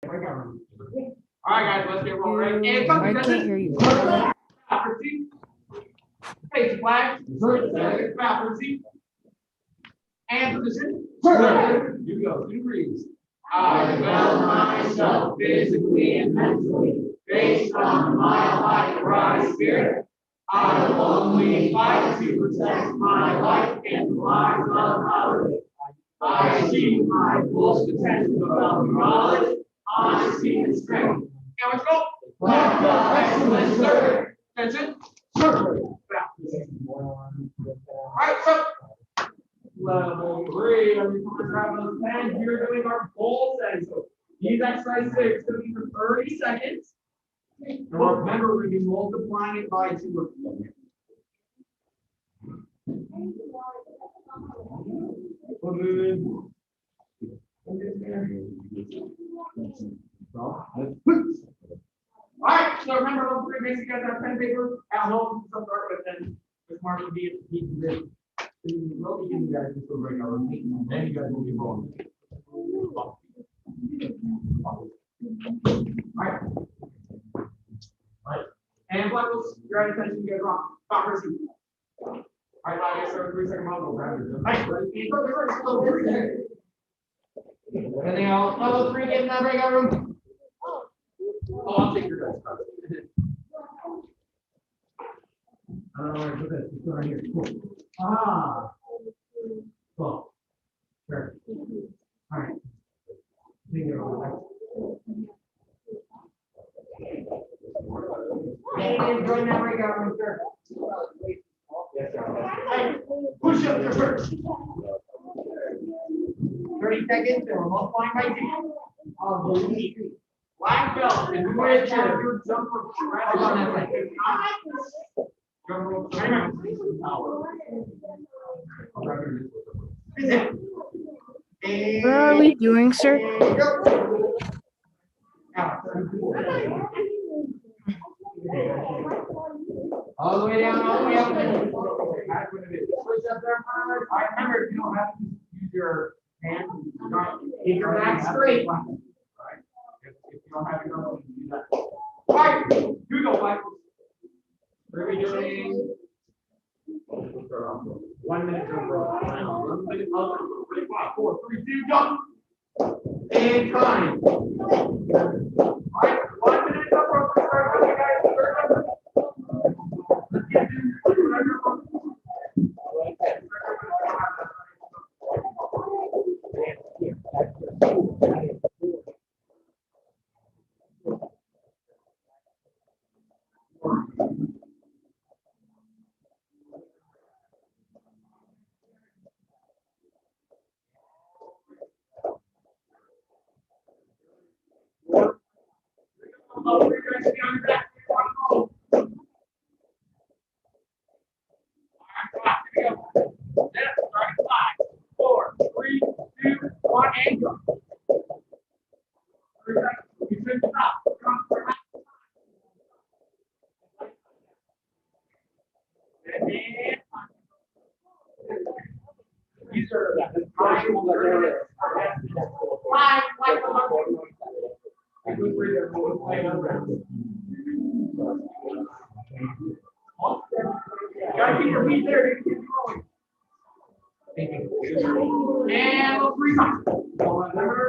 All right, guys, let's get rolling. And I can't hear you. Face flag. Property. And position. You go. 2 degrees. I develop myself physically and mentally based on my life right spirit. I will only fight to protect my life and the lives of others. I achieve my full potential of knowledge, honesty, and strength. And let's go. Let the excellence serve. Attention. Serve. All right, so level 3. Are we going to grab those pens? We're doing our goal setting. So these exercises are going to be for 30 seconds. And remember, we're going to be multiplying it by 2 or 4. Alright, so remember those 3 basic guys have pen and paper at home, some start with then this mark will be at the we'll begin you guys just go right now, and then you guys will be rolling. Alright, and Blackles, your attention, you guys are on. Stop receipt. Alright, I guess our 3 second model. Anything else? Level 3, get in that breakout room. Oh, I'll take your guys' card. Alright, put this. Let's go right here. Cool. Ah. Cool. Sure. Alright. And join that breakout room, sir. Yes, sir. Hey, push up your first. 30 seconds, and we're multiplying by 2. I'll believe. Black belt, and we're your jump rope. Jump rope. What are we doing, sir? All the way down, all the way up. That's what it is. Push up there. I remember if you don't have to use your hand, keep your back straight. Right? If you don't have your own, you do that. All right, you go, Michael. We're doing 1 minute jump rope. 1 minute jump rope. 5, 4, 3, 2, jump. And time. All right, 1 minute jump rope. Start with you guys. Let's get these are the gotta keep your feet there. And we'll 3 times. Remember.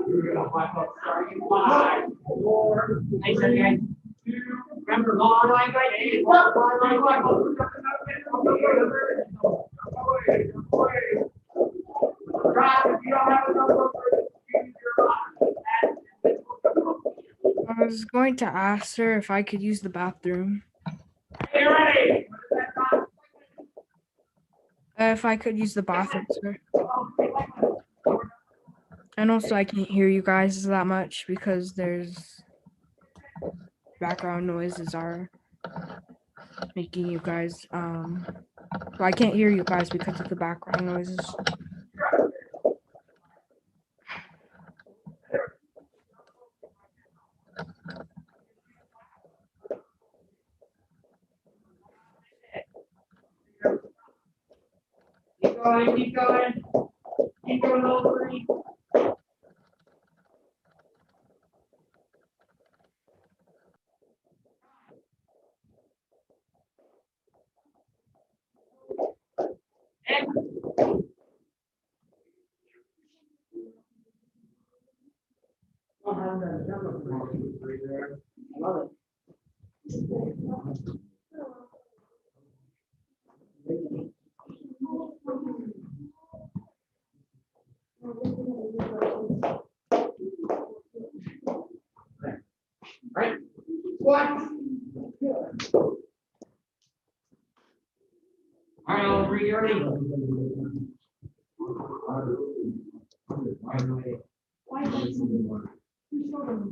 We're gonna black up starting 5, 4, 2. Remember, long line right, 8, 1, black up. I was going to ask her if I could use the bathroom. Are you ready? If I could use the bathroom, sir. And also, I can't hear you guys that much because there's background noises are making you guys, so I can't hear you guys because of the background noises. Keep going, keep going. Keep going, level 3. And I love it. Right? What? All right, all 3, you ready?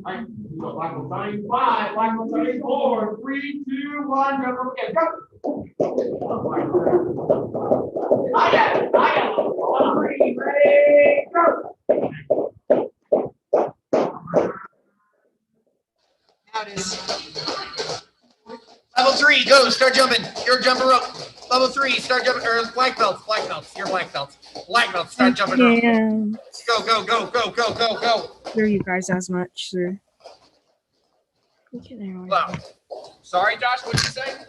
Alright, so black will tell you 5, black will tell you 4, 3, 2, 1, jump over again, go! I got it, 1, 3, ready, go! Now it is. Level 3, go, start jumping. You're jumping rope. Level 3, start jumping, or black belts, you're black belts. Black belts, start jumping rope. Go, go, go, go, go, go, go. Hear you guys as much, sir. Wow. Sorry, Josh, what'd you say?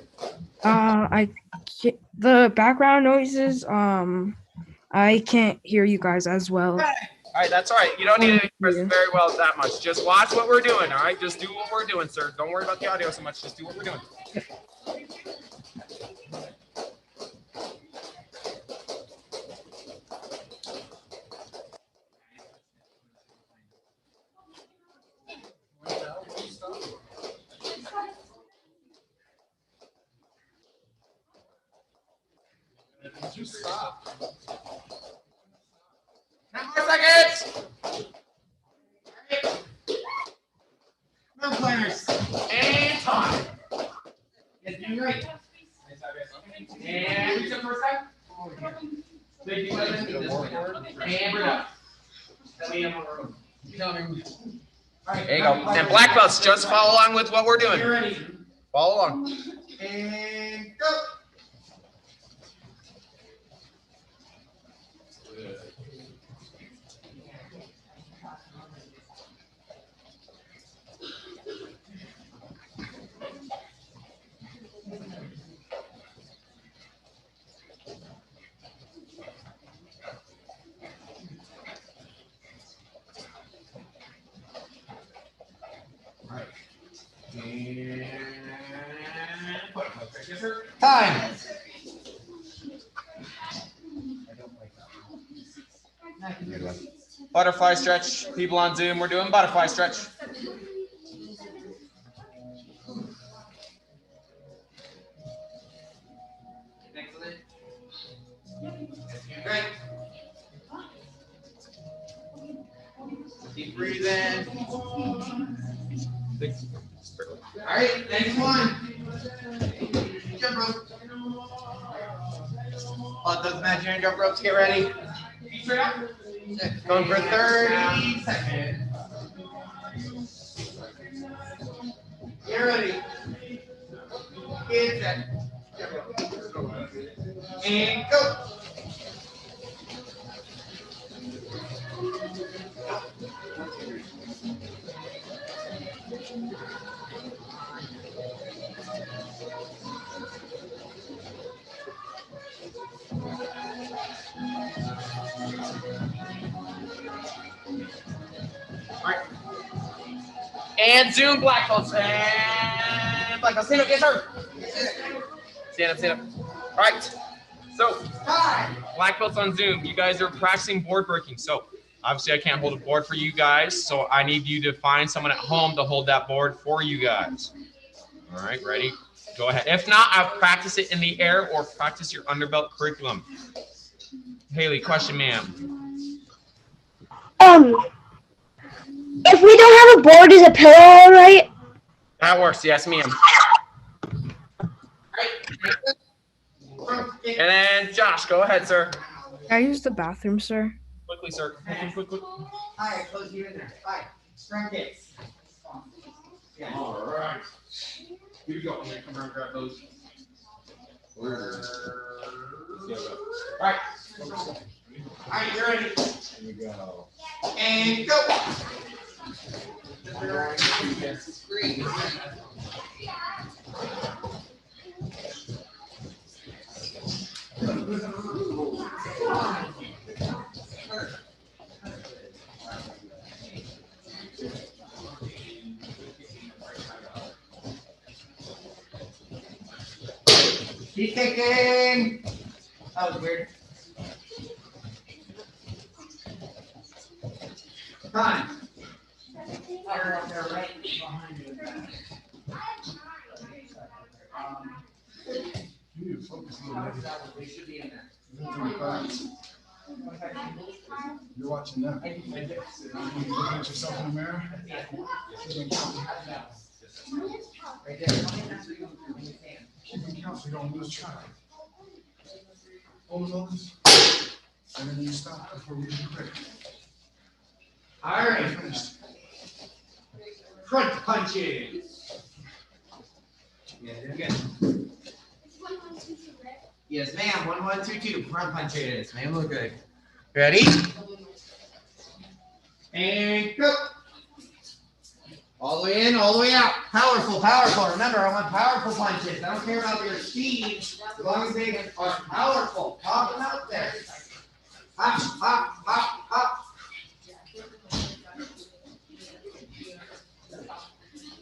The background noises. I can't hear you guys as well. All right, that's all right. You don't need to express very well that much. Just watch what we're doing, all right? Just do what we're doing, sir. Don't worry about the audio so much. Just do what we're doing. Stop. 10 more seconds. Come on, planners. And time. Yes, you're right. And reach up for a sec. Big deep breath in, and breathe out. Then we have one room. There you go. And black belts, just follow along with what we're doing. You're ready. Follow along. And go. Time. Butterfly stretch. People on Zoom, we're doing butterfly stretch. Excellent. Great. Keep breathing. All right, next one. Jump rope. Let those imaginary jump ropes get ready. Going for 30 seconds. Get ready. Get set. And go. And zoom black belts. And black belts. Stand up, yes, sir. Stand up, stand up. All right. So, black belts on Zoom. You guys are practicing board breaking. So, obviously, I can't hold a board for you guys. So, I need you to find someone at home to hold that board for you guys. All right, ready? Go ahead. If not, I'll practice it in the air or practice your underbelt curriculum. Haley, question, ma'am. If we don't have a board, is a pillow all right? That works. Yes, ma'am. And then Josh, go ahead, sir. Can I use the bathroom, sir? Quickly, sir. Quick. All right, close you in there. Bye. Scrum kicks. Yeah. All right. Here we go. I'm gonna come around and grab those. All right. right, you're ready. Here we go. And go. Keep kicking. That was weird. Time. They're right behind you. You focus a little bit. They should be in there. You're watching them. You looking at yourself in the mirror? Right there. Keeping count so you don't lose track. Hold the focus. And then you stop before we get quick. All right. Finished. Front punches. Yeah, you're good. Yes, ma'am. 1, 1, 2, 2. Front punches. Ma'am, look good. Ready? And go. All the way in, all the way out. Powerful, powerful. Remember, I want powerful punches. I don't care about your speed, as long as they are powerful. Pop them out there. Hop, hop, hop, hop.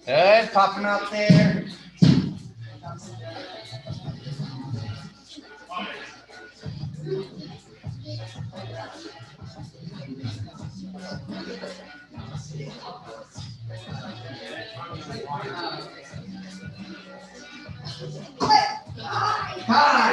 Good. Pop them out there. Time.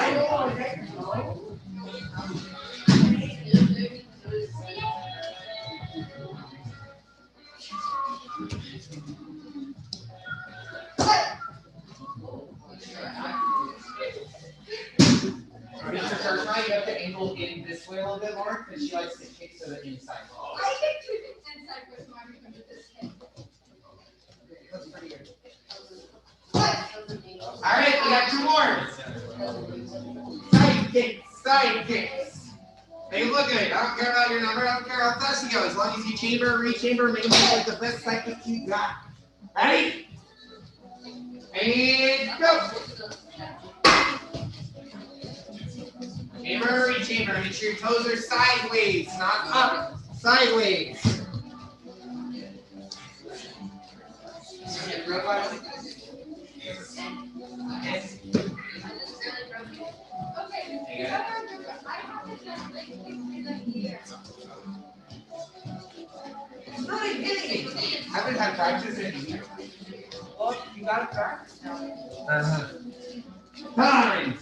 Mr. Kirschmeyer, you have to angle in this way a little bit more because she likes to kick to the inside. I think it's inside with my with this kid. That's pretty good. All right, we got 2 more. Side kicks, side kicks. They look good. I don't care about your number. I don't care how fast you go. As long as you chamber, rechamber, make them look like the best side kicks you got. Ready? And go. Chamber, rechamber. Make sure your toes are sideways, not up. Sideways. Get real quiet. Yes. Really hitting me. I haven't had practice in a year. Well, you gotta practice now. Time.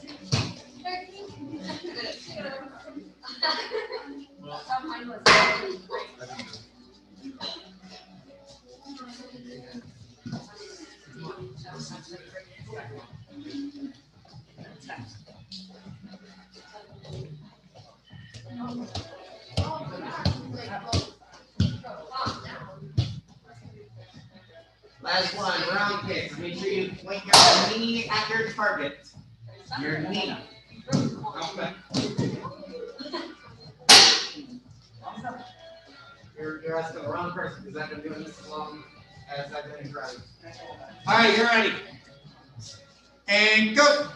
Last one, round kick. Make sure you point your knee at your target. Your knee. Come back. You're asking the wrong person because I've been doing this as long as I've been driving. All right, you're ready. And go.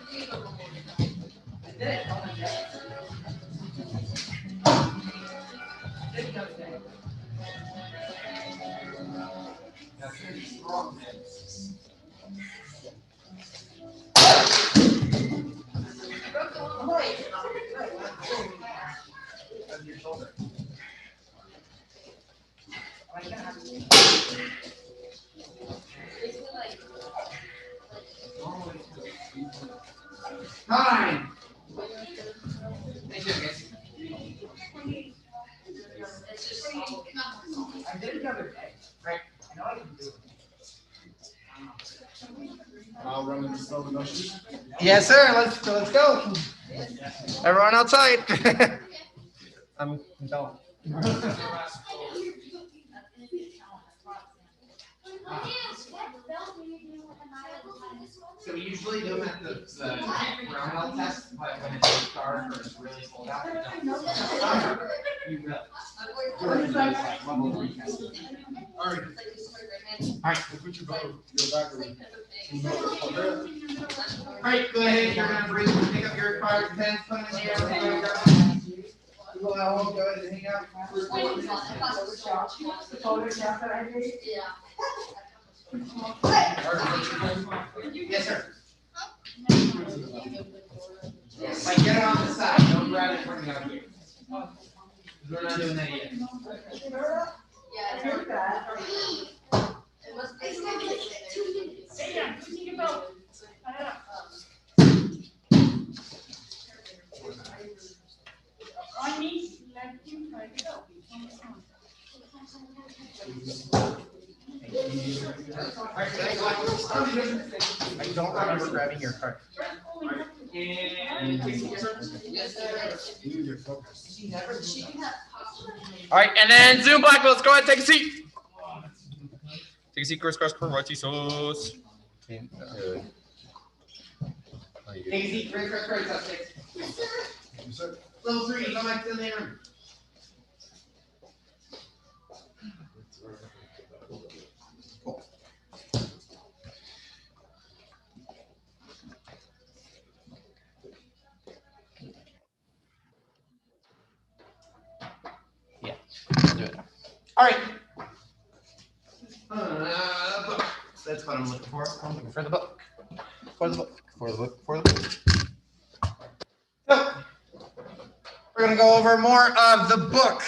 That's pretty strong, man. Your shoulder. Time. Thank you, guys. I did it the other day. Right. I know I can do it. I'll run in the snow with no shoes. Yes, sir. Let's go. Everyone outside. I'm done. So we usually do them at the roundout test, but when it's dark or it's really cold out, we don't. Alright, go ahead, you're gonna breathe, pick up your cards, pens, put them in the air. You go out, go ahead and hang out. Yes, sir. Like, get it on the side, don't grab it from the other here. We're not doing that yet. I don't remember grabbing your card. All right, and then Zoom Black Belts, go ahead, take a seat. Take a seat, crisscross karate sauce. Take a seat, break, suspect. Level 3, go back to the main room. Cool. Yeah, let's do it. All right. Book. So that's what I'm looking for. I'm looking for the book. For the book. For the book. For the book. So, we're going to go over more of the book.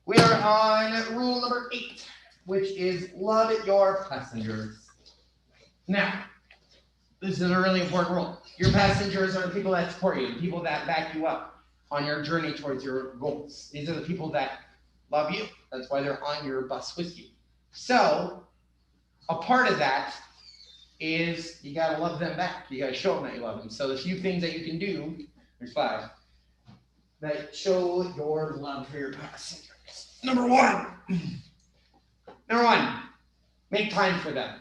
We are on rule number 8, which is love your passengers. Now, this is a really important rule. Your passengers are the people that support you, the people that back you up on your journey towards your goals. These are the people that love you. That's why they're on your bus with you. So, a part of that is you got to love them back. You got to show them that you love them. So, the few things that you can do, there's 5, that show your love for your passengers. Number one, make time for them.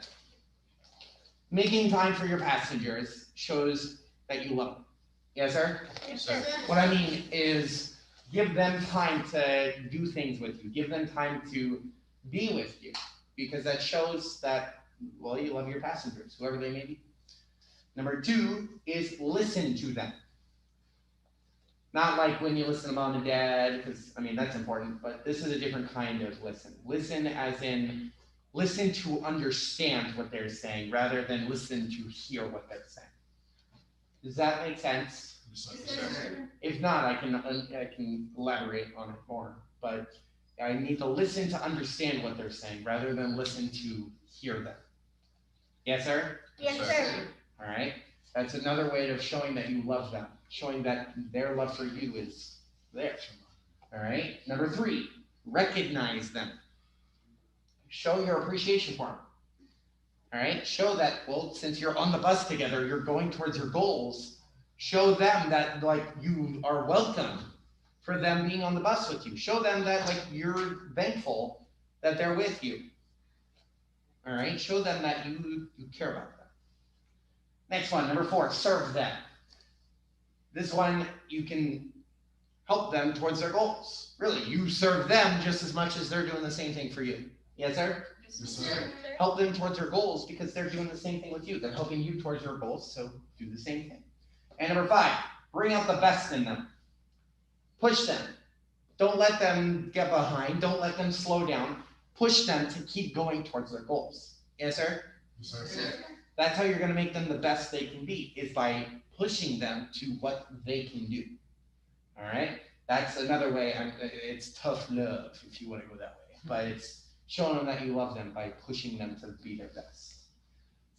Making time for your passengers shows that you love them. Yes, sir? Yes, sir. What I mean is give them time to do things with you. Give them time to be with you, because that shows that, well, you love your passengers, whoever they may be. Number 2 is listen to them. Not like when you listen to mom and dad, because, I mean, that's important, but this is a different kind of listen. Listen as in, listen to understand what they're saying, rather than listen to hear what they're saying. Does that make sense? If not, I can elaborate on it more, but I need to listen to understand what they're saying, rather than listen to hear them. Yes, sir? Yes, sir. All right. That's another way of showing that you love them, showing that their love for you is there. All right. Number 3, recognize them. Show your appreciation for them. All right. Show that, well, since you're on the bus together, you're going towards your goals. Show them that, like, you are welcome for them being on the bus with you. Show them that, like, you're thankful that they're with you. All right. Show them that you care about them. Next one, number 4, serve them. This one, you can help them towards their goals. Really, you serve them just as much as they're doing the same thing for you. Yes, sir? Yes, sir. Help them towards their goals because they're doing the same thing with you. They're helping you towards your goals, so do the same thing. And number 5, bring out the best in them. Push them. Don't let them get behind. Don't let them slow down. Push them to keep going towards their goals. Yes, sir? Yes, sir. That's how you're going to make them the best they can be, is by pushing them to what they can do. All right? That's another way. It's tough love, if you want to go that way. But it's showing them that you love them by pushing them to be their best.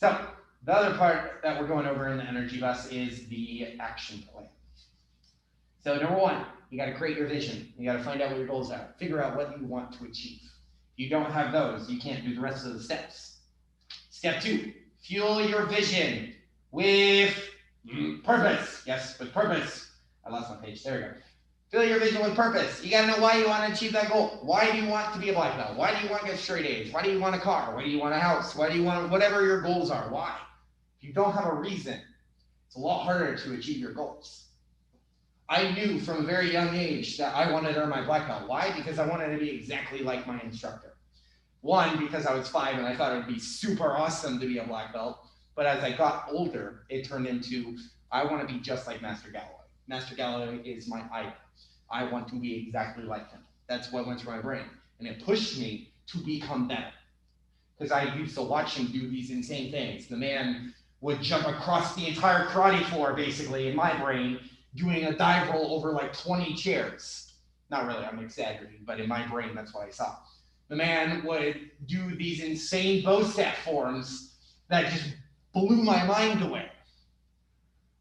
So the other part that we're going over in the energy bus is the action plan. So number 1, you got to create your vision. You got to find out what your goals are. Figure out what you want to achieve. If you don't have those, you can't do the rest of the steps. Step 2. Fuel your vision with purpose. Yes, with purpose. I lost my page. There we go. Fuel your vision with purpose. You got to know why you want to achieve that goal. Why do you want to be a black belt? Why do you want to get straight A's? Why do you want a car? Why do you want a house? Why do you want whatever your goals are? Why? If you don't have a reason, it's a lot harder to achieve your goals. I knew from a very young age that I wanted to earn my black belt. Why? Because I wanted to be exactly like my instructor. One, because I was 5 and I thought it would be super awesome to be a black belt. But as I got older, it turned into, I want to be just like Master Galloway. Master Galloway is my idol. I want to be exactly like him. That's what went through my brain. And it pushed me to become better. Because I used to watch him do these insane things. The man would jump across the entire karate floor, basically, in my brain, doing a dive roll over like 20 chairs. Not really, I'm exaggerating, but in my brain, that's what I saw. The man would do these insane bow staff forms that just blew my mind away.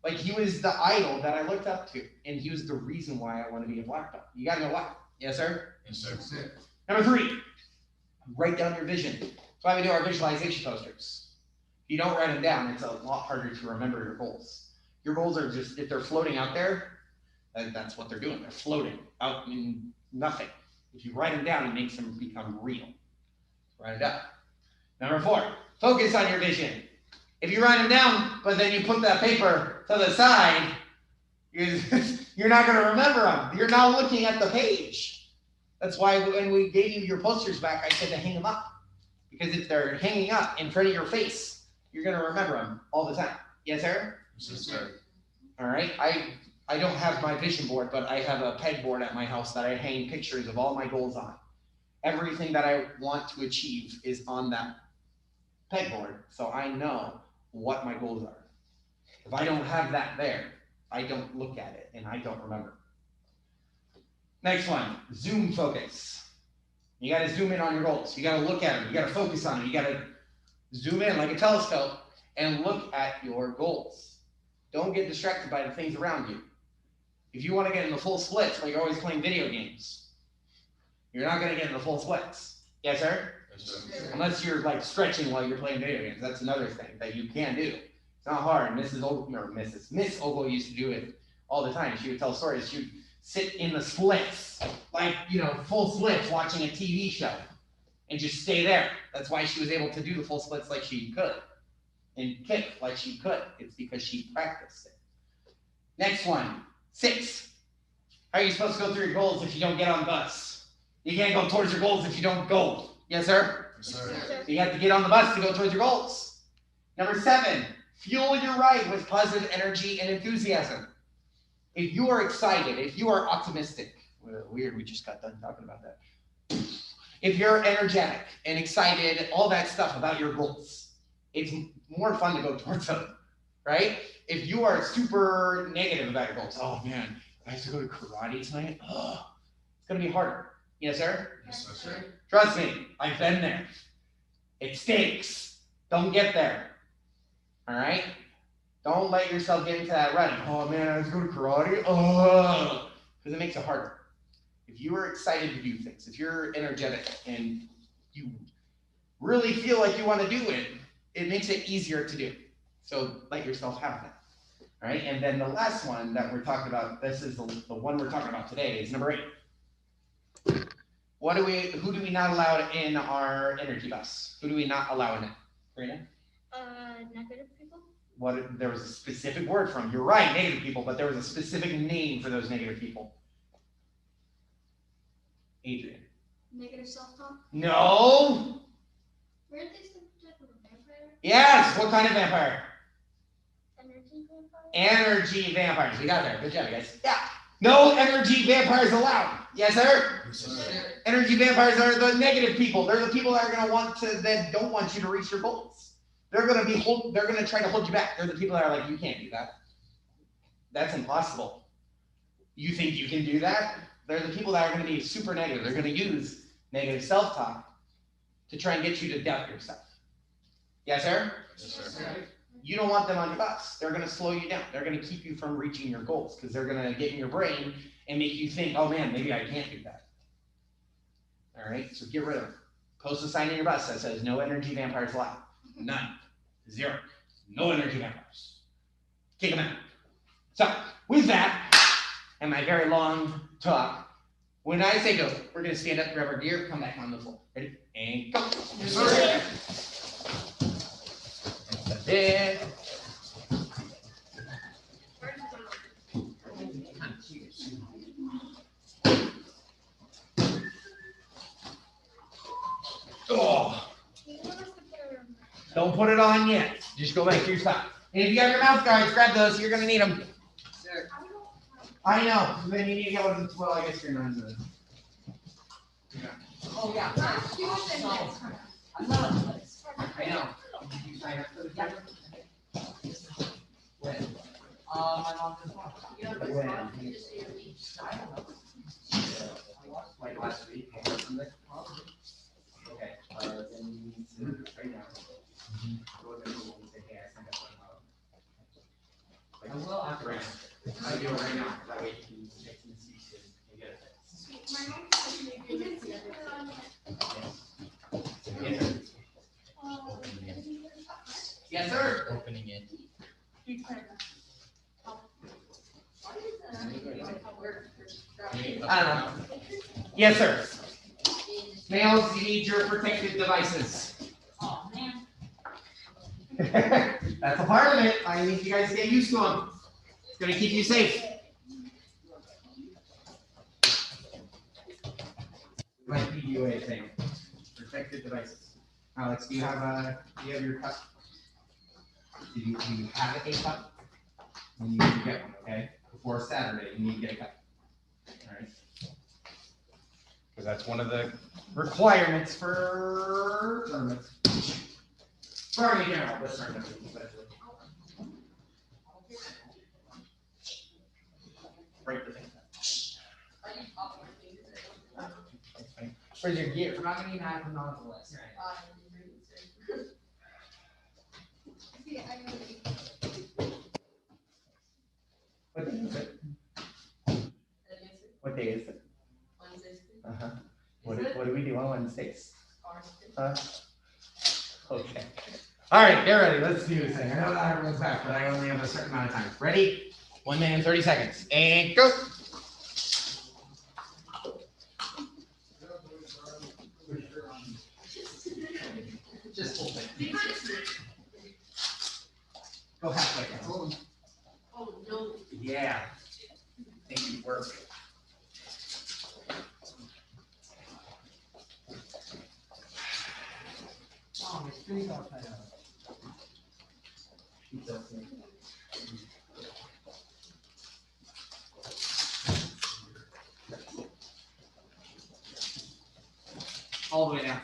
Like, he was the idol that I looked up to, and he was the reason why I want to be a black belt. You gotta know why. Yes, sir? Yes, sir. Number 3, write down your vision. That's why we do our visualization posters. If you don't write them down, it's a lot harder to remember your goals. Your goals are just, if they're floating out there, that's what they're doing. They're floating out in nothing. If you write them down, it makes them become real. Write it down. Number 4, focus on your vision. If you write them down, but then you put that paper to the side, you're not going to remember them. You're now looking at the page. That's why when we gave you your posters back, I said to hang them up. Because if they're hanging up in front of your face, you're going to remember them all the time. Yes, sir? Yes, sir. All right. I don't have my vision board, but I have a pegboard at my house that I hang pictures of all my goals on. Everything that I want to achieve is on that pegboard, so I know what my goals are. If I don't have that there, I don't look at it and I don't remember. Next one, zoom focus. You got to zoom in on your goals. You got to look at them. You got to focus on them. You got to zoom in like a telescope and look at your goals. Don't get distracted by the things around you. If you want to get in the full splits, but you're always playing video games, you're not going to get in the full splits. Yes, sir? Yes, sir. Unless you're like stretching while you're playing video games. That's another thing that you can do. It's not hard. Miss Ogle used to do it all the time. She would tell stories. She would sit in the splits, like, full splits watching a TV show and just stay there. That's why she was able to do the full splits like she could and kick like she could. It's because she practiced it. Next one, 6. How are you supposed to go through your goals if you don't get on the bus? You can't go towards your goals if you don't go. Yes, sir? Yes, sir. So you have to get on the bus to go towards your goals. Number 7, fuel your ride with positive energy and enthusiasm. If you are excited, if you are optimistic, weird, we just got done talking about that. If you're energetic and excited, all that stuff about your goals, it's more fun to go towards them, right? If you are super negative about your goals, oh man, I have to go to karate tonight. Oh, it's gonna be harder. Yes, sir? Yes, sir. Trust me, I've been there. It stinks. Don't get there. All right? Don't let yourself get into that rut. Oh man, I have to go to karate. Oh, because it makes it harder. If you are excited to do things, if you're energetic and you really feel like you want to do it, it makes it easier to do. So let yourself have that. All right? And then the last one that we're talking about, this is the one we're talking about today, is number 8. Who do we not allow in our energy bus? Who do we not allow in it? Karina? Negative people. There was a specific word from. You're right, negative people, but there was a specific name for those negative people. Adrian. Negative self-talk. No. Weren't they some type of a vampire? Yes. What kind of vampire? Energy vampire. Energy vampires. We got there. Good job, guys. Yeah. No energy vampires allowed. Yes, sir? Yes, sir. Energy vampires are the negative people. They're the people that are going to that don't want you to reach your goals. They're going to try to hold you back. They're the people that are like, you can't do that. That's impossible. You think you can do that? They're the people that are going to be super negative. They're going to use negative self-talk to try and get you to doubt yourself. Yes, sir? Yes, sir. You don't want them on your bus. They're going to slow you down. They're going to keep you from reaching your goals because they're going to get in your brain and make you think, oh man, maybe I can't do that. All right, so get rid of them. Post a sign in your bus that says no energy vampires allowed. None. 0. No energy vampires. Kick them out. So with that, and my very long talk, when I say go, we're going to stand up, grab our gear, come back on the floor. Ready? And go. Yes, sir. That's it. Oh, You want us to put her in don't put it on yet. Just go back to your spot. And if you have your mouth guards, grab those. You're gonna need them. I know. Then you need to get one. Well, I guess you're not in the. Oh yeah. I know. Did you sign up for the camera? When? My mom just watched. When? I don't know. Like last week or something? Okay, then you need to right now. Go to Google and say, hey, I signed up for a I will after right now. I do it right now. That way you can check and see and get it. Yes, sir. Opening it. I don't know. Yes, sir. Males, you need your protective devices. Oh, man. That's a part of it. I need you guys to get used to them. It's going to keep you safe. Like PDUA thing. Protective devices. Alex, do you have your cup? Do you have a cup? You need to get one, okay? Before Saturday, you need to get a cup. All right. Because that's one of the requirements for tournaments. For in general, but tournaments especially. Break the thing. Where's your gear? I'm not going to even have them on the list. What day is it? What day is it? Uh-huh. What do we do on Wednesdays? Okay. All right, get ready. Let's do this thing. I know not everyone's back, but I only have a certain amount of time. Ready? 1 minute and 30 seconds. And go. Just hold it. Go halfway. Oh, no. Yeah. Thank you, work. Oh, my screen's all tied up. All the way down.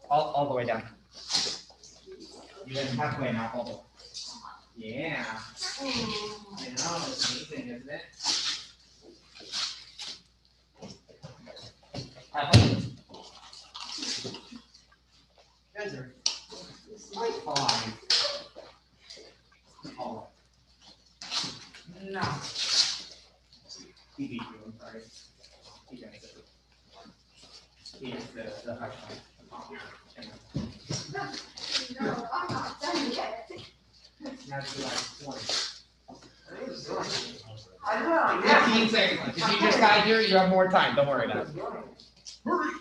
All the way down. You guys halfway now, all the way. Yeah. I know, it's amazing, isn't it? Halfway. You guys are fine. Oh. No. He beat you, I'm sorry. He got it. He is the high five. No, I'm not done yet. Now do like 20. I know, yeah. 15 seconds. If you just got here, you have more time. Don't worry about it. Hurry.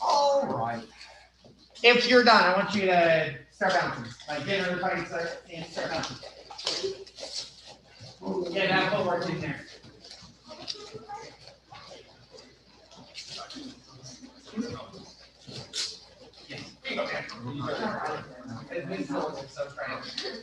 All right. If you're done, I want you to start bouncing. Like get everybody to start bouncing. Yeah, that footwork's in there. Okay. So try it.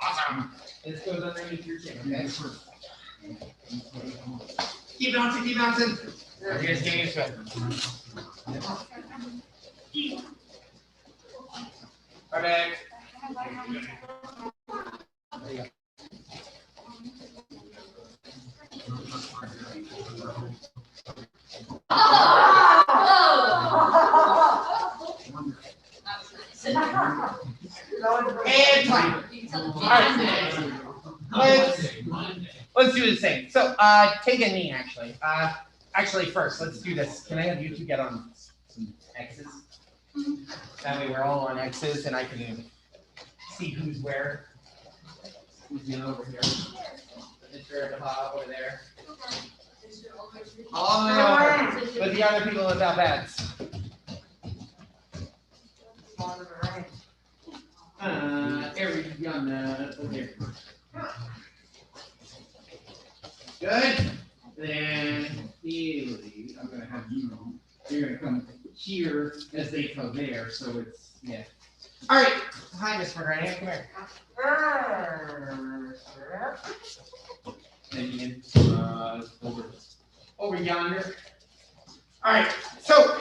Awesome. This goes underneath your chin, okay? Keep bouncing, keep bouncing. You guys getting used to it. Perfect. And time. All right. Let's do the same. So take a knee actually. Actually first, let's do this. Can I have you two get on some X's? That way we're all on X's and I can see who's where. Who's in over here. Mr. at the top over there. All the way over. With the other people without beds. There we go. Over here. Good. Then Haley, I'm gonna have you. You're gonna come here as they come there, so it's yeah. All right. Hi, Miss McGrady. Come here. And over yonder. All right. So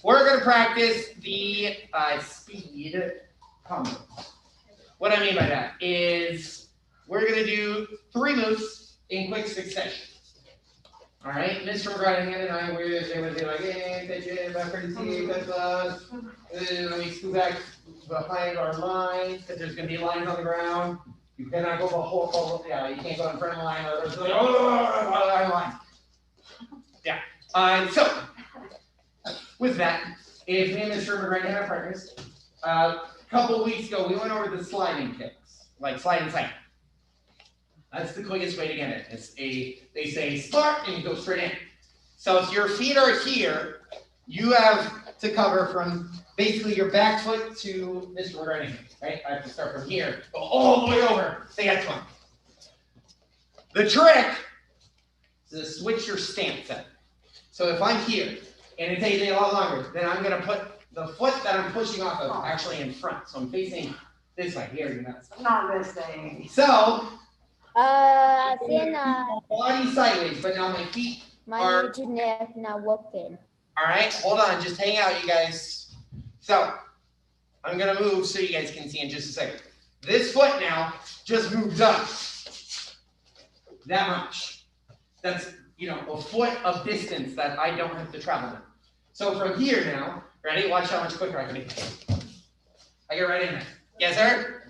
we're gonna practice the speed combo. What I mean by that is we're gonna do 3 moves in quick succession. All right, Mr. McGrath and I, we're going to say like, hey, pitch it, back for the team, touch us. And then let me scoot back behind our lines, because there's going to be lines on the ground. You cannot go the whole, yeah, you can't go in front of the line, or there's like, line. Yeah, so, with that, if me and Mr. McGrath had our partners, a couple weeks ago, we went over the sliding kicks, like slide and cycle. That's the quickest way to get it. It's they say start and you go straight in. So if your feet are here, you have to cover from basically your back foot to this right, right? I have to start from here, go all the way over to that one. The trick is to switch your stance then. So if I'm here and it takes me a lot longer, then I'm gonna put the foot that I'm pushing off of actually in front. So I'm facing this way. Here you go. Not this thing. So Then body sideways, but now my feet my are. internet not working. All right, hold on, just hang out, you guys. So I'm gonna move so you guys can see in just a second. This foot now just moves up that much. That's a foot of distance that I don't have to travel now. So from here now, ready? Watch how much quicker I can make it. I get right in there. Yes, sir?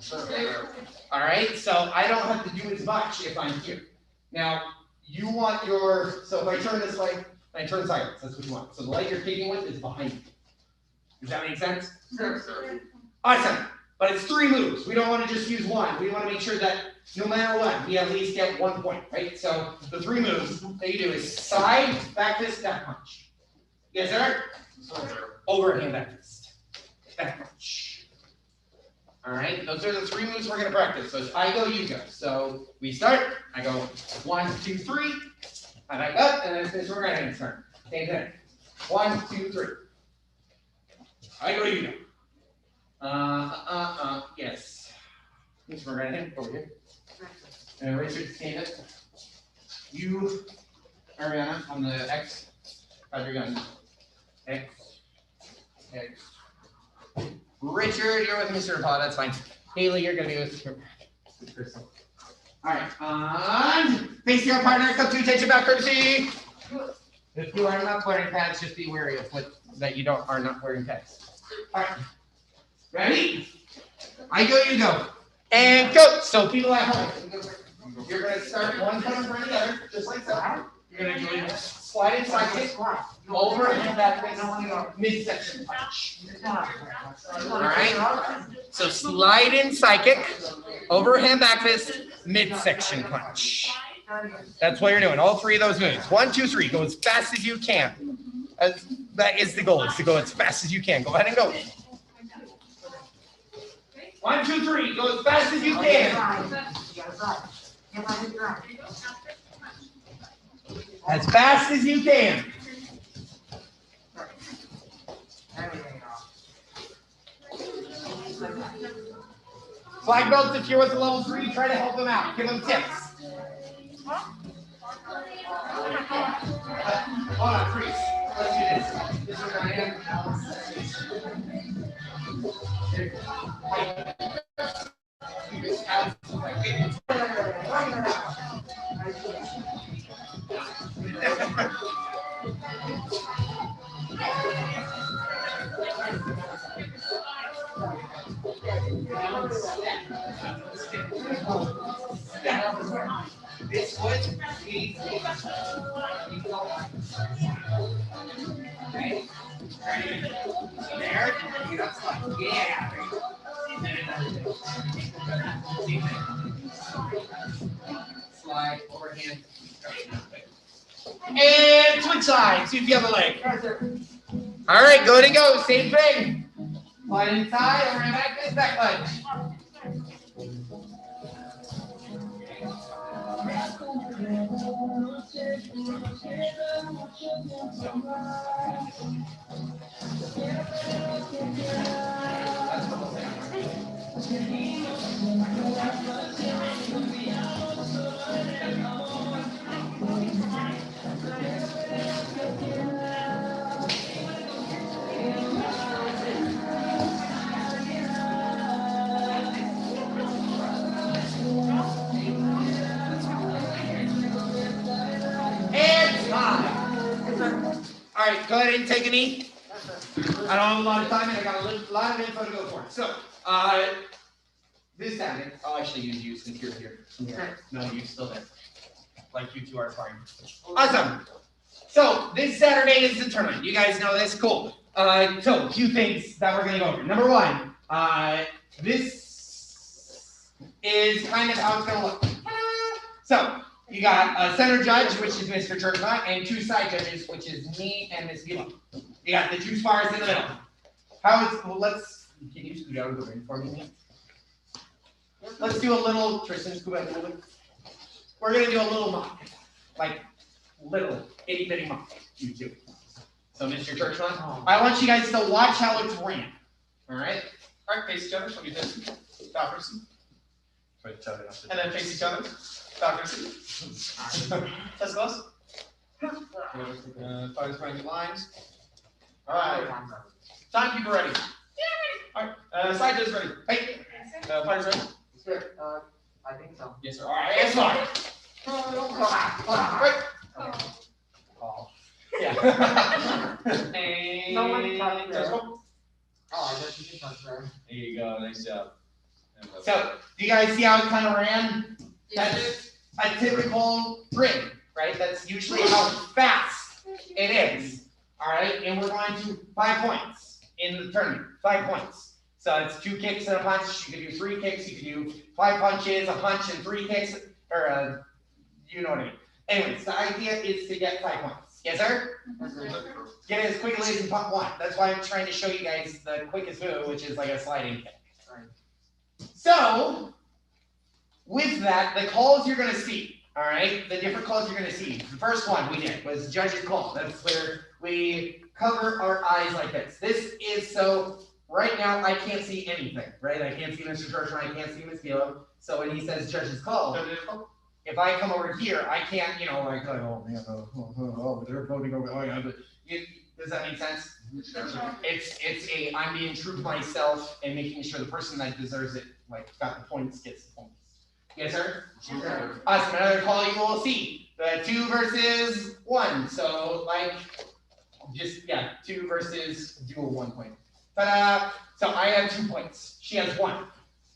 All right, so I don't have to do as much if I'm here. Now, you want so if I turn this way, I turn sideways, that's what you want. So the leg you're kicking with is behind you. Does that make sense? Sure. Awesome, but it's 3 moves. We don't want to just use one. We want to make sure that no matter what, we at least get 1 point, right? So the 3 moves that you do is side, back fist, back punch. Yes, sir? Overhand back fist, back punch. All right, those are the 3 moves we're gonna practice. So it's I go, you go. So we start, I go 1, 2, 3, I back up, and then it's Mr. McGrath's turn. Same thing. 1, 2, 3. I go, you go. Yes. Mr. McGrath, over here. And Richard, stand it. You, Ariana, on the X. How's your gun? X. X. Richard, you're with Mr. Paul, that's fine. Haley, you're gonna be with Crystal. All right, face your partner, come to attention, back courtesy. If you are not wearing pads, just be wary of that you are not wearing pads. All right, ready? I go, you go. And go. So people at home, you're gonna start one foot in front of the other, just like so. You're gonna do slide and side kick, over and back midsection punch. All right. So slide in side kick, overhand back fist, midsection punch. That's what you're doing. All 3 of those moves. 1, 2, 3. Go as fast as you can. That is the goal. Is to go as fast as you can. Go ahead and go. 1, 2, 3. Go as fast as you can. As fast as you can. Flag belts, if you're with the level 3, try to help them out. Give them tips. Hold on, freeze. Let's do this. This is what I am. This would be okay. Ready? There. You got slide. Yeah. Slide overhand. And switch side. See if you have a leg. All right, go to go. Same thing. Slide inside, over and back, this back leg. All right, go ahead and take a knee. I don't have a lot of time and I got a lot of info to go for. So, this Saturday, I'll actually use you since you're here. No, you're still there. Like you two are fine. Awesome. So, this Saturday is the tournament. You guys know this? Cool. So, a few things that we're going to go over. Number one, this is kind of how it's going to look. So, you got a center judge, which is Mr. Churchma, and two side judges, which is me and Miss Vila. You got the two spars in the middle. Can you scoot out of the ring for me? Let's do a little, Tristan, scoot out a little bit. We're going to do a little mock. Like, little, itty bitty mock, you two. So, Mr. Churchma, I want you guys to watch how it's ran. All right? All right, face each other. Show me this. Stop, Tristan. And then face each other. Doctor. That's close. Fighters behind the lines. All right. Timekeeper ready. Yeah, ready. All right. Side is ready. Hey. Fighters ready. Sure. I think so. Yes, sir. All right. It's fine. Right. Oh. Yeah. And No one touched just there. go. Oh, I guess you can touch there. There you go. Nice job. So, do you guys see how it kind of ran? That's a typical ring, right? That's usually how fast it is. All right, and we're going to 5 points in the tournament. 5 points. So it's 2 kicks and a punch. You can do 3 kicks. You can do 5 punches, a punch, and 3 kicks, or you know what I mean. Anyways, the idea is to get 5 points. Yes, sir. Get it as quickly as you want. That's why I'm trying to show you guys the quickest move, which is like a sliding kick. So, with that, the calls you're going to see, all right, the different calls you're going to see. The first one we did was judge's call. That's where we cover our eyes like this. This is so, right now, I can't see anything, right? I can't see Mr. Churchman, I can't see Miss Gila. So when he says judge's call, if I come over here, I can't, like, oh, man, they're voting over, does that make sense? It's I'm being true to myself and making sure the person that deserves it, like, got the points, gets the points. Yes, sir? Sure. Awesome. Another call you will see. 2 versus 1. So, like, 2 versus do a 1 point. Ta-da! So I have 2 points. She has 1.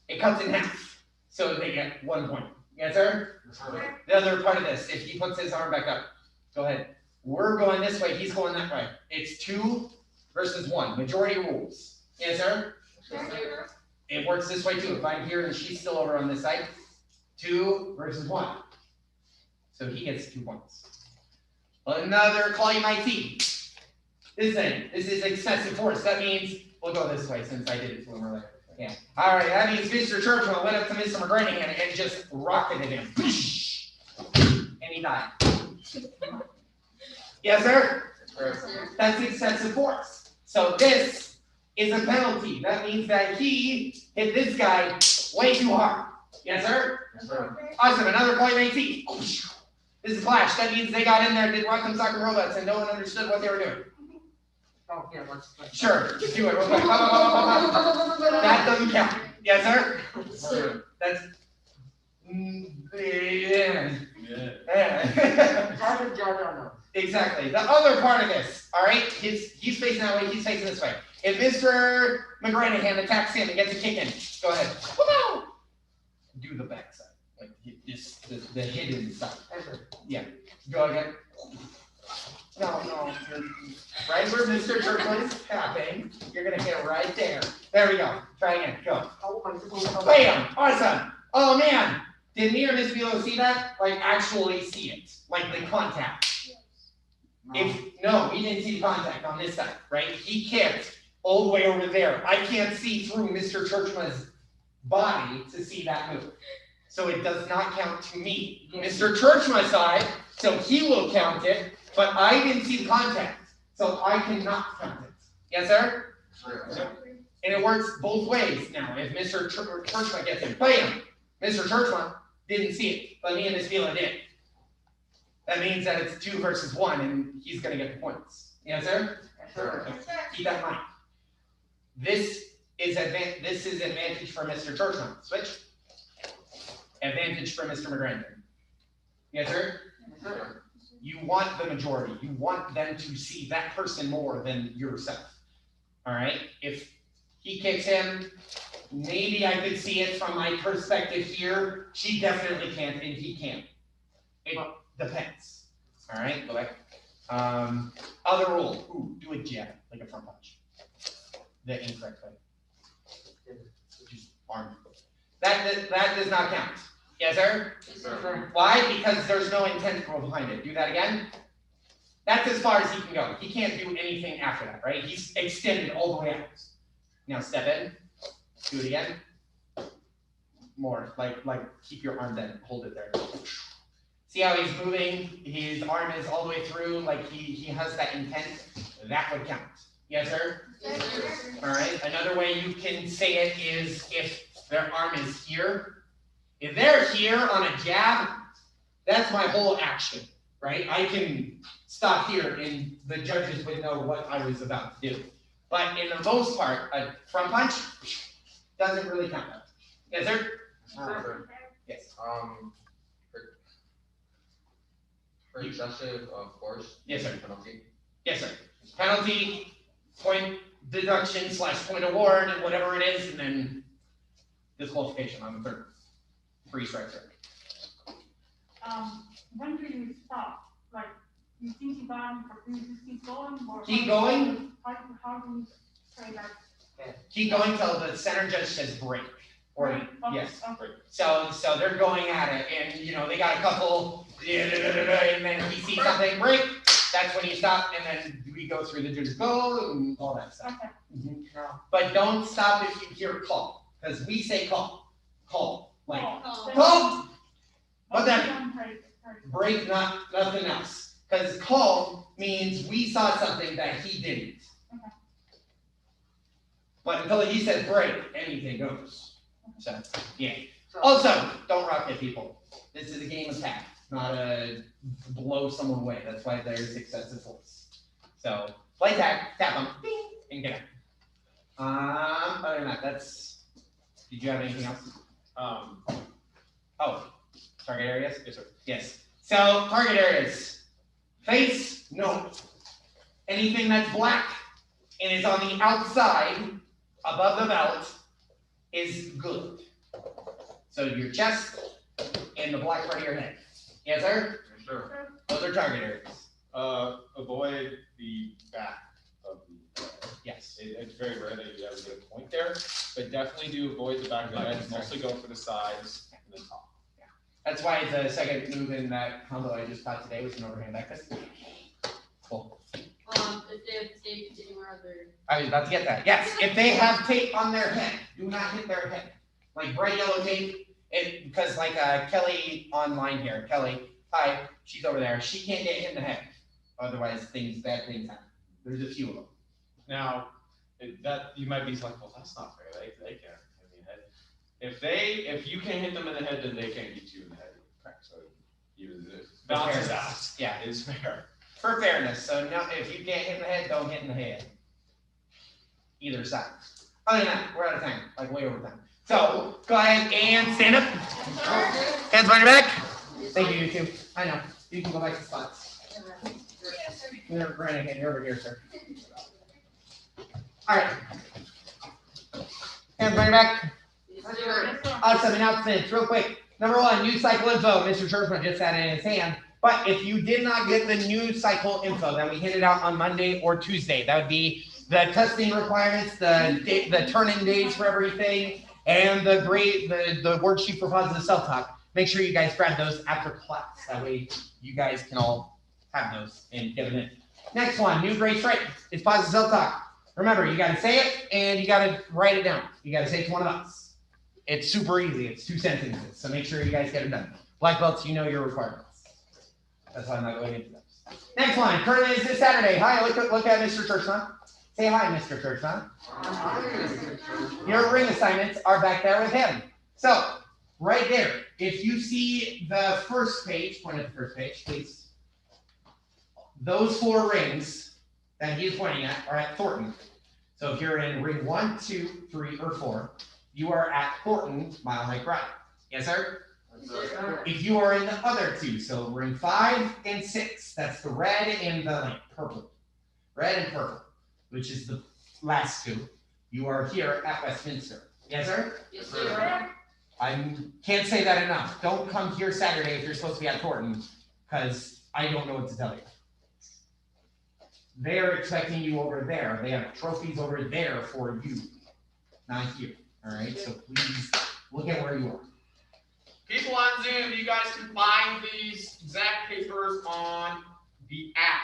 It cuts in half. So they get 1 point. Yes, sir? Sure. The other part of this, if he puts his arm back up, go ahead. We're going this way, he's going that way. It's 2 versus 1. Majority rules. Yes, sir? Sure. It works this way too. If I'm here and she's still over on this side, 2 versus 1. So he gets 2 points. Another call you might see. This is excessive force. That means, we'll go this way since I did it to him earlier. Yeah. All right, that means Mr. Churchill went up to Mr. McGranahan and just rocketed him. And he died. Yes, sir? That's excessive force. So this is a penalty. That means that he hit this guy way too hard. Yes, sir? Yes, sir. Awesome. Another call you may see. This is Flash. That means they got in there, did Rock'em Sock'em Robots, and no one understood what they were doing. Oh, yeah, let's. Sure, just do it real quick. That doesn't count. Yes, sir? That's. No. Exactly. The other part of this, all right? He's facing that way, he's facing this way. If Mr. McGranahan attacks him and gets a kick in, go ahead. Do the back side. Like this, the hidden side. Yeah. Go again. No. You're right where Mr. Churchman is tapping. You're gonna hit right there. There we go. Try again. Go. Bam! Awesome. Oh man. Did me or Miss Velo see that? Like actually see it. Like the contact. No, he didn't see the contact on this side, right? He kicked all the way over there. I can't see through Mr. Churchman's body to see that move. So it does not count to me. Mr. Churchman's side, so he will count it, but I didn't see the contact, so I cannot count it. Yes, sir? And it works both ways now. If Mr. Churchman gets it, bam! Mr. Churchman didn't see it, but me and Miss Vila did. That means that it's 2 versus 1, and he's going to get the points. Yes, sir? Sure. Keep that in mind. This is advantage for Mr. Churchman. Switch. Advantage for Mr. McGranahan. Yes, sir? Sure. You want the majority. You want them to see that person more than yourself. All right? If he kicks him, maybe I could see it from my perspective here. She definitely can't, and he can't. It depends. All right? Go back. Other rule. Ooh, do a jab, like a front punch. The incorrect way. Which is arm. That does not count. Yes, sir? Sure. Why? Because there's no intent behind it. Do that again. That's as far as he can go. He can't do anything after that, right? He's extended all the way out. Now step in. Do it again. More. Like keep your arm then. Hold it there. See how he's moving? His arm is all the way through, like he has that intent. That would count. Yes, sir? Yes, sir. All right. Another way you can say it is if their arm is here. If they're here on a jab, that's my whole action, right? I can stop here and the judges would know what I was about to do. But in the most part, a front punch doesn't really count. Yes, sir? Sure. Yes. For excessive force. Yes, sir. Penalty. Yes, sir. Penalty, point deduction / point award, and whatever it is, and then disqualification on the third. Free strike, sir. When do you stop? Like, you think you got him, but do you just keep going? Or Keep going. How do you say that? Keep going till the center judge says break. Or Break? Okay, yes. okay. So they're going at it, and they got a couple, and then he sees something break. That's when you stop, and then we go through the judge's goal and all that stuff. Okay. But don't stop if you hear call, because we say call, like Oh, call. But then then break. break, nothing else, because call means we saw something that he didn't. Okay. But until he says break, anything goes. So yeah. Also, don't rock at people. This is a game of tag, not a blow someone away. That's why there's excessive force. So play tag, tap them, ding, and get out. Other than that, that's. Did you have anything else? Oh, target areas. Yes, sir. Yes. So target areas. Face, no. Anything that's black and is on the outside above the belt is good. So your chest and the black part of your head. Yes, sir? Sure. Those are target areas. Avoid the back of the head. Yes. It's very rare that you ever get a point there, but definitely do avoid the back of the head. Mostly go for the sides and the top. That's why the second move in that combo I just taught today was an overhand back fist. Cool. If they have tape anywhere other. I was about to get that. Yes, if they have tape on their head, do not hit their head. Like bright yellow tape, because like Kelly online here, Kelly, hi, she's over there. She can't get hit in the head. Otherwise, bad things happen. There's a few of them. Now, that you might be like, well, that's not fair. They can't hit me in the head. If you can't hit them in the head, then they can't hit you in the head. Correct. So you balances out. Yeah. It's fair. for fairness. So no, if you can't hit in the head, don't hit in the head. Either side. Other than that, we're out of time, like way over time. So go ahead and stand up. Hands behind your back. Thank you, you two. I know. You can go back to spots. You're running again. You're over here, sir. All right. Hands behind your back. Awesome. Announcements, real quick. Number one, new cycle info. Mr. Churchman just had it in his hand. But if you did not get the new cycle info, then we handed out on Monday or Tuesday. That would be the testing requirements, the turn-in days for everything, and the worksheet for positive self-talk. Make sure you guys grab those after class. That way you guys can all have those and get them in. Next one, new grade strike. It's positive self-talk. Remember, you got to say it and you got to write it down. You got to say it to one of us. It's super easy. It's 2 sentences. So make sure you guys get it done. Black belts, you know your requirements. That's why I'm not going into those. Next one, tournament is this Saturday. Hi, look at Mr. Churchman. Say hi, Mr. Churchman. Your ring assignments are back there with him. So, right there, if you see the first page, point at the first page, please. Those 4 rings that he's pointing at are at Thornton. So if you're in ring 1, 2, 3, or 4, you are at Thornton, Mile High Ride. Yes, sir? If you are in the other 2, so ring 5 and 6, that's the red and the purple. Red and purple, which is the last 2. You are here at Westminster. Yes, sir? Yes, sir. I can't say that enough. Don't come here Saturday if you're supposed to be at Thornton, because I don't know what to tell you. They're expecting you over there. They have trophies over there for you, not here. All right, so please look at where you are. People on Zoom, you guys can find these exact papers on the app.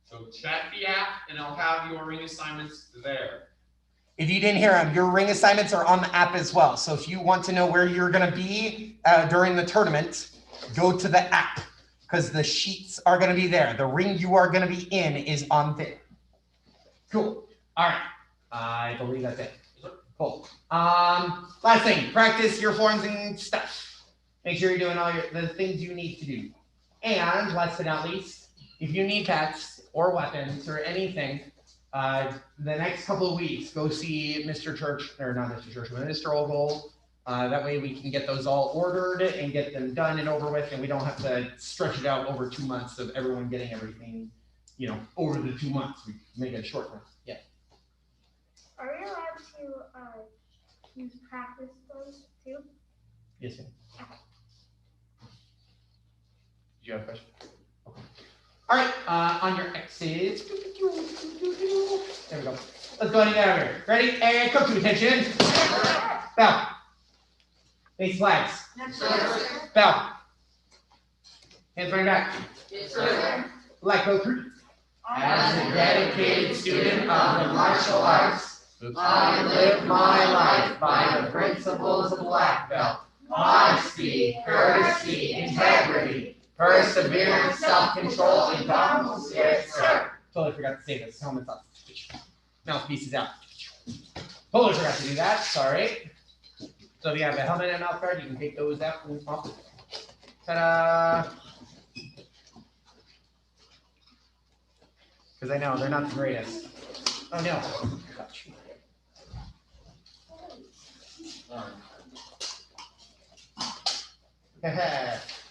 So check the app and it'll have your ring assignments there. If you didn't hear him, your ring assignments are on the app as well. So if you want to know where you're going to be during the tournament, go to the app because the sheets are going to be there. The ring you are going to be in is on there. Cool. All right. I believe that's it. Cool. Last thing, practice your forms and stuff. Make sure you're doing all the things you need to do. And last but not least, if you need pets or weapons or anything, the next couple of weeks, go see Mr. Church, or not Mr. Church, but Mr. Ogle. That way we can get those all ordered and get them done and over with, and we don't have to stretch it out over 2 months of everyone getting everything, over the 2 months. We make it a short one. Yeah. Are we allowed to use practice those too? Yes, ma'am. Did you have a question? Okay. All right, on your exits. There we go. Let's go ahead and get out of here. Ready? And come to attention. Bow. Face flags. Yes, sir. Bow. Hands behind your back. Yes, sir. Black belt 3. As a dedicated student of the martial arts, I live my life by the principles of black belt. Honesty, courtesy, integrity, perseverance, self-control, and dominance. Yes, sir. Totally forgot to say this. Helmet's up. Mouthpiece out. Totally forgot to do that. Sorry. So if you have a helmet and mouth guard, you can take those out and off. Ta-da! Because I know they're not the greatest. Oh no.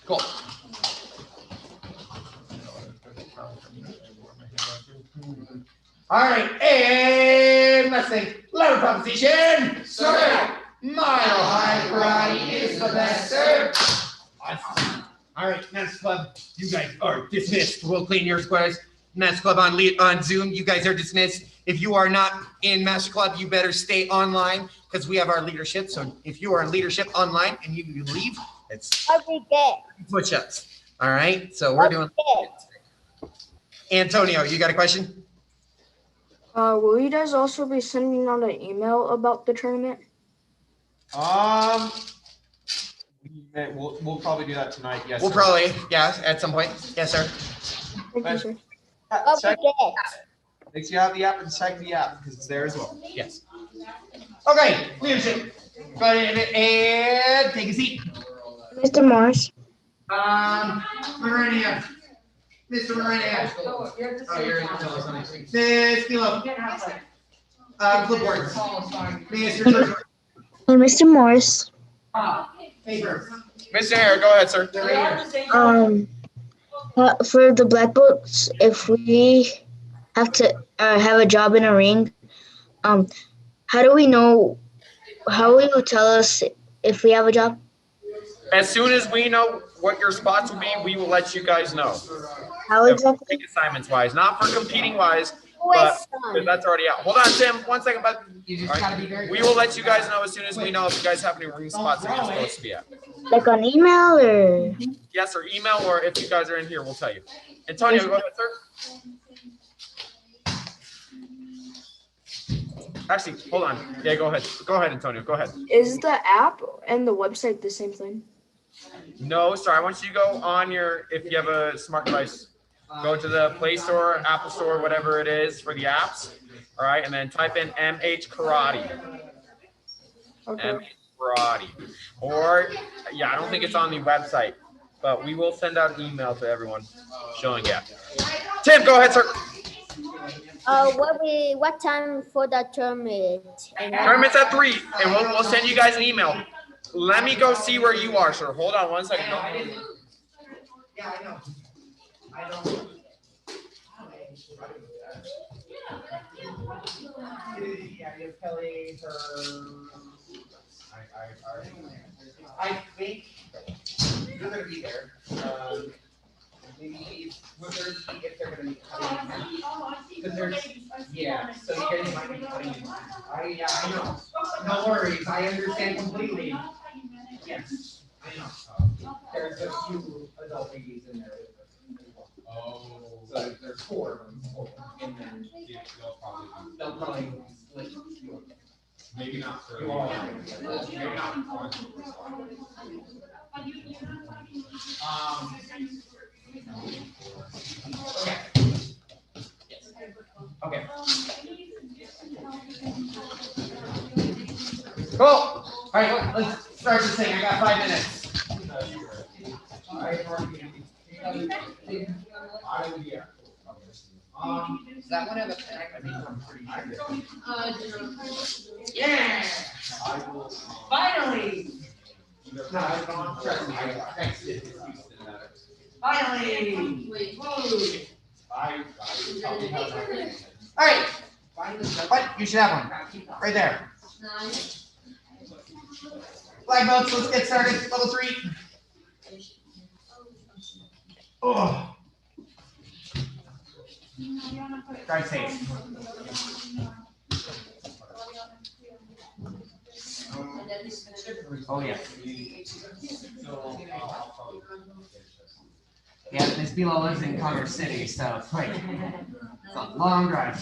Cool. All right, and last thing, letter proposition. Sir. Mile High Karate is the best, sir. Awesome. All right, Master Club, you guys are dismissed. We'll clean your squares. Master Club on Zoom, you guys are dismissed. If you are not in Master Club, you better stay online because we have our leadership. So if you are in leadership online and you leave, it's push-ups. All right, so we're doing. Antonio, you got a question? Will you guys also be sending out an email about the tournament? We'll probably do that tonight. Yes. We'll sir. probably, yeah, at some point. Yes, sir. Thank you, sir. Check. Make sure you have the app and check the app because it's there as well. Yes. Okay, leadership. Go ahead and take a seat. Mr. Morris. We're ready. Mr. Moran. Oh, you're the Oh, you're in same the middle of time. something. Ms. Kilo. You can have like. Clipboards. Small is fine. Mr. Churchman. Mr. Morris, Paper. Mr. Hare, go ahead, sir. They are the same. for the black belts, if we have to have a job in a ring, how do we know? How will you tell us if we have a job? As soon as we know what your spots will be, we will let you guys know. How exactly? Assignments wise, not for competing wise, but that's already out. Hold on, Tim, 1 second, bud. You just gotta be very. We will let you guys know as soon as we know if you guys have any ring spots that you're supposed to be at. Like on email or? Yes, or email, or if you guys are in here, we'll tell you. Antonio, go ahead, sir. Actually, hold on. Yeah, go ahead. Go ahead, Antonio. Go ahead. Is the app and the website the same thing? No, sorry. I want you to go on your, if you have a smart device, go to the Play Store, Apple Store, whatever it is for the apps. All right, and then type in MH Karate. Okay. MH Karate. Or, yeah, I don't think it's on the website, but we will send out an email to everyone showing it. Tim, go ahead, sir. What time for the tournament? Tournament's at 3, and we'll send you guys an email. Let me go see where you are, sir. Hold on 1 second. Yeah, I know. I don't. Yeah, you have Kelly, her. I think you're gonna be there. Maybe we're gonna see if they're gonna be cutting. Because there's, yeah, so you guys might be cutting. Yeah, I know. No worries, I understand completely. Yes, I know. There's a few adult babies in there. Oh. So there's 4 of them. And then they'll probably split. Maybe not for You all. maybe not for Okay. Cool. All right, let's start this thing. I got 5 minutes. All right. Does that one have a pen? I mean, I'm pretty sure. Yeah. Finally. No, trust me. Thanks. Finally. Woo. All right. What? You should have one. Right there. Flag belts, let's get started. Level 3. Oh. Drive safe. Oh, yeah. Yeah, Miss Bilo lives in Commerce City, so it's like, it's a long drive.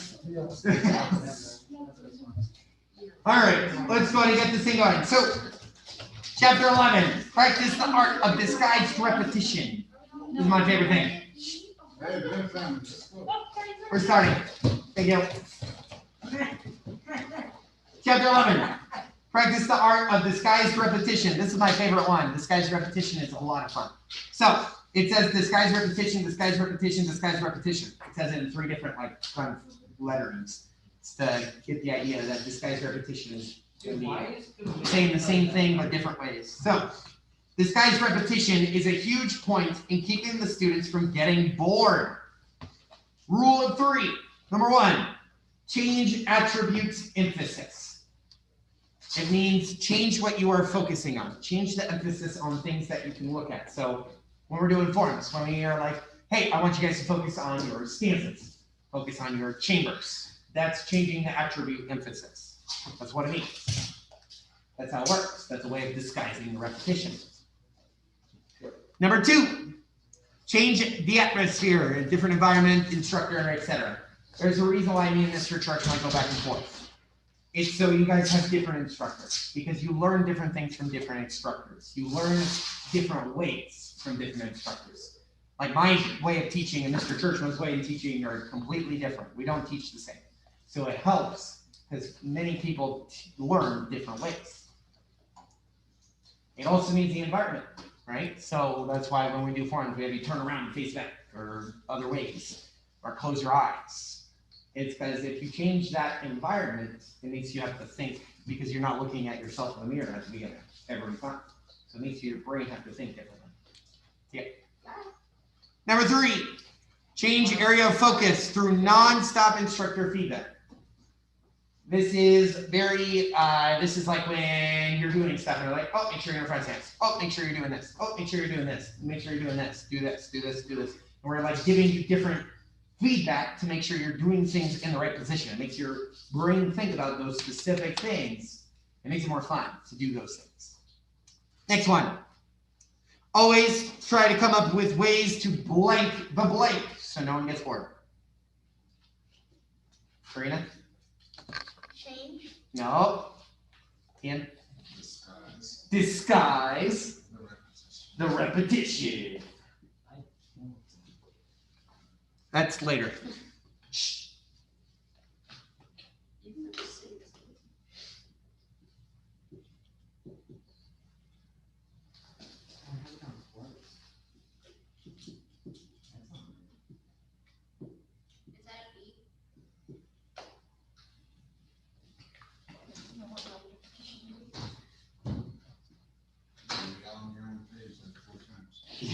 All right, let's go ahead and get this thing going. So, chapter 11, practice the art of disguised repetition. This is my favorite thing. We're starting. Thank you. Chapter 11, practice the art of disguised repetition. This is my favorite one. Disguised repetition is a lot of fun. So, it says disguised repetition, disguised repetition, disguised repetition. It says it in 3 different kind of letterings. It's to get the idea that disguised repetition is going to be saying the same thing but different ways. So, disguised repetition is a huge point in keeping the students from getting bored. Rule of 3. Number 1, change attribute emphasis. It means change what you are focusing on. Change the emphasis on things that you can look at. So when we're doing forms, when we are like, hey, I want you guys to focus on your stances, focus on your chambers. That's changing the attribute emphasis. That's what it means. That's how it works. That's a way of disguising the repetition. Number 2, change the atmosphere, a different environment, instructor, etc. There's a reason why me and Mr. Church might go back and forth. It's so you guys have different instructors because you learn different things from different instructors. You learn different ways from different instructors. Like my way of teaching and Mr. Churchman's way of teaching are completely different. We don't teach the same. So it helps because many people learn different ways. It also means the environment, right? So that's why when we do forms, we have you turn around and face back. or other ways, or close your eyes. It's because if you change that environment, it makes you have to think, because you're not looking at yourself in the mirror at the beginning every time. So it makes your brain have to think differently. Yeah. Number 3, change area of focus through non-stop instructor feedback. This is very, this is like when you're doing stuff and they're like, oh, make sure you're in front of hands. Oh, make sure you're doing this. Oh, make sure you're doing this. Make sure you're doing this. Do this, do this, do this. And we're like giving you different feedback to make sure you're doing things in the right position. It makes your brain think about those specific things. It makes it more fun to do those things. Next one. Always try to come up with ways to blank the blank so no one gets bored. Karina? Change. No. Ian? Disguise. The repetition. That's later. Shh.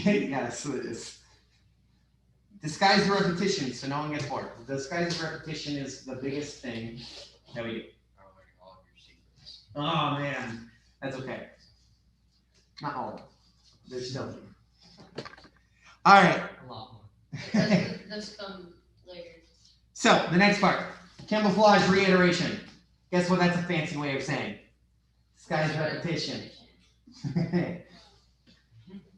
Yes, it is. Disguise the repetition so no one gets bored. Disguise the repetition is the biggest thing that we do. Oh man, that's okay. Not all of them. There's still a few. All right. A lot more. So Those come later. the next part, camouflage reiteration. Guess what? That's a fancy way of saying disguise repetition.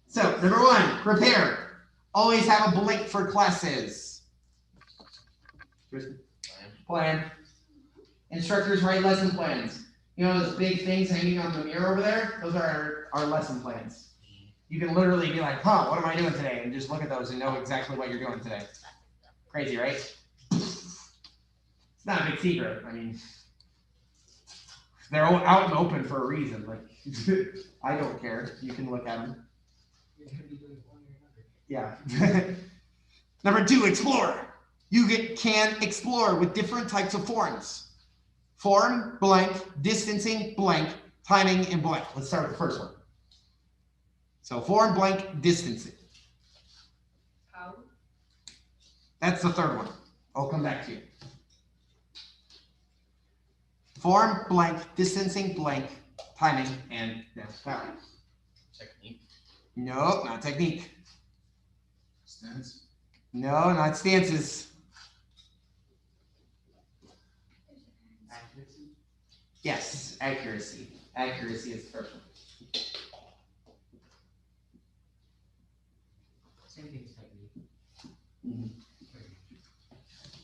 So, number 1, prepare. Always have a blank for classes. Plan. Instructors write lesson plans. You know those big things hanging on the mirror over there? Those are our lesson plans. You can literally be like, huh, what am I doing today? And just look at those and know exactly what you're doing today. Crazy, right? It's not a big secret. I mean, they're all out and open for a reason. Like, I don't care. You can look at them. Yeah. Number 2, explore. You can explore with different types of forms. Form, blank, distancing, blank, timing, and blank. Let's start with the first one. So form, blank, distancing. How? That's the third one. I'll come back to you. Form, blank, distancing, blank, timing, and power. Technique. No, not technique. Stance. No, not stances. Accuracy. Yes, accuracy. Accuracy is the first one. Same thing as technique. Mm-hmm.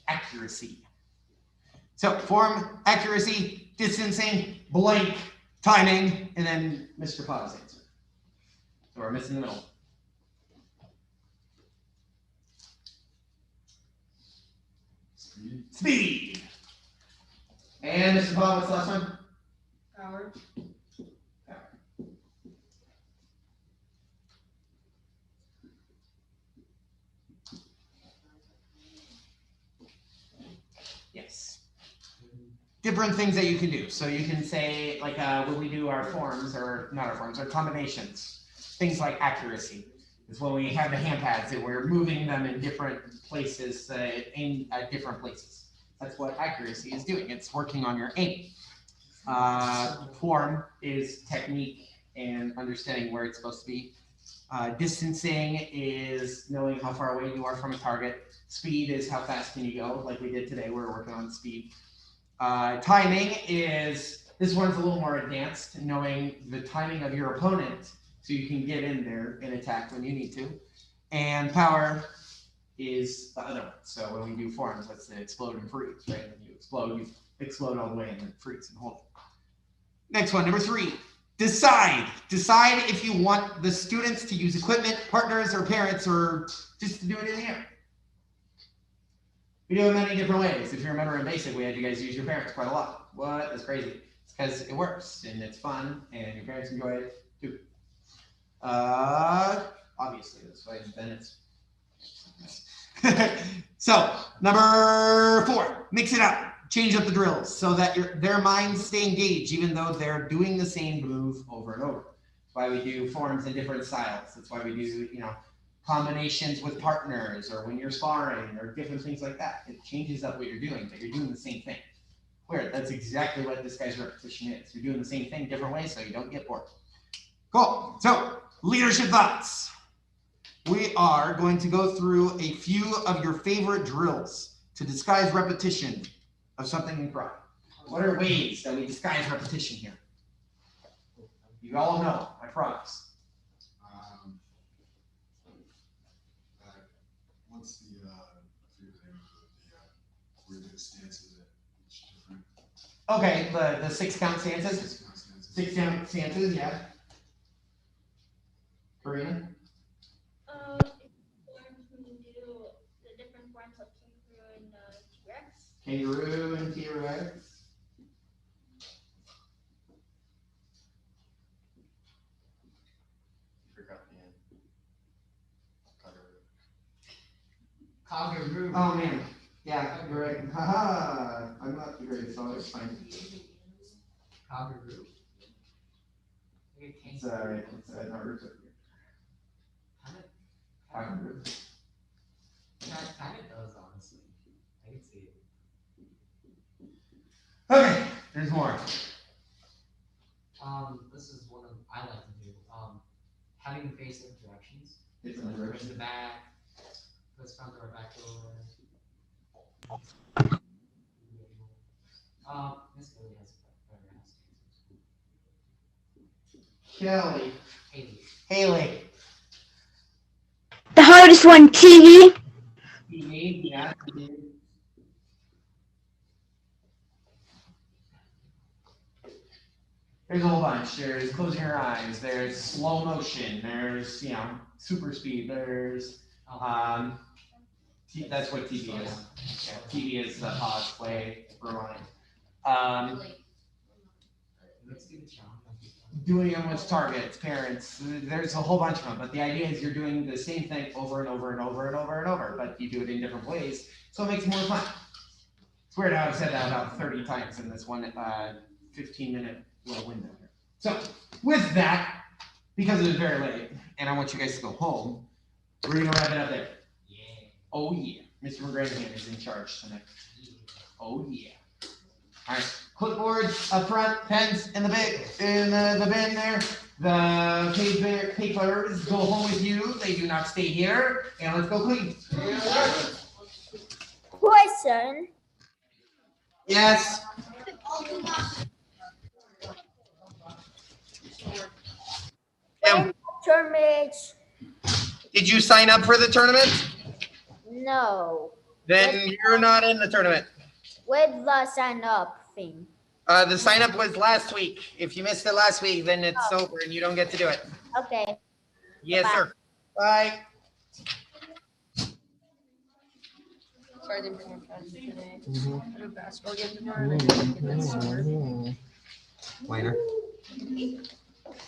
Accuracy. So form, accuracy, distancing, blank, timing, and then Mr. Pa's answer. So we're missing the middle. Speed. And Mr. Pa, what's the last one? Power. Yes. Different things that you can do. So you can say, like when we do our forms, or not our forms, our combinations, things like accuracy. Is when we have the hand pads and we're moving them in different places, in different places. That's what accuracy is doing. It's working on your aim. Form is technique and understanding where it's supposed to be. Distancing is knowing how far away you are from a target. Speed is how fast can you go, like we did today. We're working on speed. Timing is, this one's a little more advanced, knowing the timing of your opponent so you can get in there and attack when you need to. And power is the other one. So when we do forms, that's the explode and freeze, right? When you explode all the way and then freeze and hold it. Next one, number 3, decide. Decide if you want the students to use equipment, partners, or parents, or just to do it in the air. We do it many different ways. If you remember in basic, we had you guys use your parents quite a lot. What? That's crazy. It's because it works and it's fun and your parents enjoy it too. Obviously, that's why then it's So number 4, mix it up. Change up the drills so that their minds stay engaged, even though they're doing the same move over and over. That's why we do forms in different styles. That's why we do, combinations with partners or when you're sparring or different things like that. It changes up what you're doing, but you're doing the same thing. Weird. That's exactly what this guy's repetition is. You're doing the same thing different ways so you don't get bored. Cool. So leadership thoughts. We are going to go through a few of your favorite drills to disguise repetition of something in karate. What are ways that we disguise repetition here? You all know, I promise. What's the where the stances at each different? Okay, the 6 count stances. 6 count stances, yeah. Karina? Do the different forms of T-Rex. Kangaroo and T-Rex. Kangaroo. Oh man, yeah, you're right. Haha, I'm not the greatest, so it's fine. Kangaroo. It's alright, it's not roots up here. Kangaroo. That kind of does, honestly. I can see it. Okay, there's more. This is one of I like to do. Having the face different directions. Different Bring directions. the back. Let's front door, back door. This really has better answers. Kelly. Haley. Haley. The hardest one, TV. Yeah. There's a whole bunch. There's closing your eyes. There's slow motion. There's, super speed. There's, that's what TV is. Yeah, TV is the pause, play, rewind. Let's do the challenge. Doing them with targets, parents. There's a whole bunch of them, but the idea is you're doing the same thing over and over and over and over and over, but you do it in different ways, so it makes it more fun. It's weird how I've said that about 30 times in this one 15-minute little window here. So with that, because it is very late, and I want you guys to go home, we're gonna wrap it up there. Yeah. Oh yeah, Mr. McGranahan is in charge tonight. Oh yeah. All right, clipboards up front, pens in the bin there. The papers go home with you. They do not stay here. And let's go clean. Question. Yes. Tournament. Did you sign up for the tournament? No. Then you're not in the tournament. Where's the sign up thing? The sign up was last week. If you missed it last week, then it's over and you don't get to do it. Okay. Yes, Bye. sir. Bye. Sorry, I didn't bring my friends today. I have a basketball game tomorrow and I didn't get that started. Later.